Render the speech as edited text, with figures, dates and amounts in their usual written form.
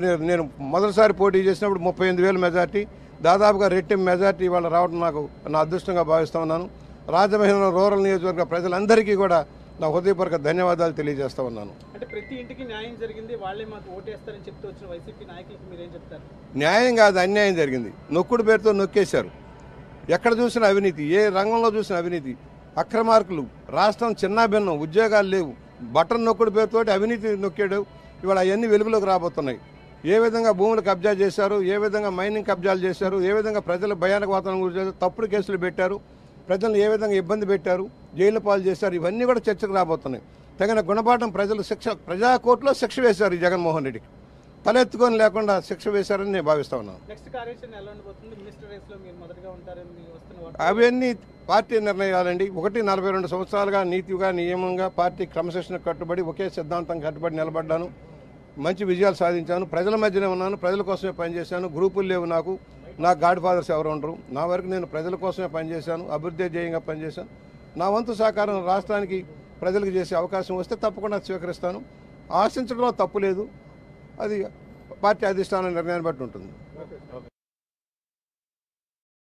నేను మొదటిసారి పోటీ చేసినప్పుడు 38,000 మెజార్టీ, దాదాపుగా రెట్టింపు మెజార్టీ ఇవాళ రావడం నాకు నా అదృష్టంగా భావిస్తూ ఉన్నాను. రాజమహేంద్రవరం రూరల్ నియోజకవర్గ ప్రజలందరికీ కూడా నా హృదయపూర్వక ధన్యవాదాలు తెలియజేస్తూ ఉన్నాను. అంటే ప్రతి ఇంటికి న్యాయం జరిగింది, వాళ్ళే మాకు ఓటేస్తారని చెప్తూ వచ్చిన వైసీపీ నాయకులకు మీరేం చెప్తారు? న్యాయం కాదు, అన్యాయం జరిగింది. నొక్కుడు పేరుతో నొక్కేశారు. ఎక్కడ చూసిన అవినీతి, ఏ రంగంలో చూసిన అవినీతి, అక్రమార్కులు, రాష్ట్రం చిన్నాభిన్నం, ఉద్యోగాలు లేవు, బటన్ నొక్కుడు పేరుతోటి అవినీతి నొక్కాడు. ఇవాళ అవన్నీ వెలుగులోకి రాబోతున్నాయి. ఏ విధంగా భూములు కబ్జా చేశారు, ఏ విధంగా మైనింగ్ కబ్జాలు చేశారు, ఏ విధంగా ప్రజలు భయానక వాతావరణం గురించి తప్పుడు కేసులు పెట్టారు, ప్రజలను ఏ విధంగా ఇబ్బంది పెట్టారు, జైలు పాలు చేశారు, ఇవన్నీ కూడా చర్చకు రాబోతున్నాయి. తగిన గుణపాఠం ప్రజలు ప్రజాకోర్టులో శిక్ష వేశారు. ఈ జగన్మోహన్ రెడ్డికి తలెత్తుకొని లేకుండా శిక్ష వేశారని నేను భావిస్తా ఉన్నాను. నెక్స్ట్ కార్యాచరణ ఎలా ఉండబోతుంది? మినిస్టర్ రేస్లో మీరు మొదటగా ఉంటారని వస్తున్న అవన్నీ పార్టీ నిర్ణయాలండి. 42 సంవత్సరాలుగా నీతిగా నియమంగా పార్టీ క్రమశిక్షణ కట్టుబడి ఒకే సిద్ధాంతం కట్టుబడి నిలబడ్డాను. మంచి విజయాలు సాధించాను. ప్రజల మధ్యనే ఉన్నాను, ప్రజల కోసమే పనిచేశాను. గ్రూపులు లేవు నాకు గాడ్ ఫాదర్స్ ఎవరు ఉండరు. నా వరకు నేను ప్రజల కోసమే పనిచేశాను, అభివృద్ధి ధ్యేయంగా పనిచేశాను. నా వంతు సహకారం రాష్ట్రానికి ప్రజలకు చేసే అవకాశం వస్తే తప్పకుండా స్వీకరిస్తాను. ఆశించడంలో తప్పు లేదు, అది పార్టీ అధిష్టానం నిర్ణయాన్ని బట్టి ఉంటుంది.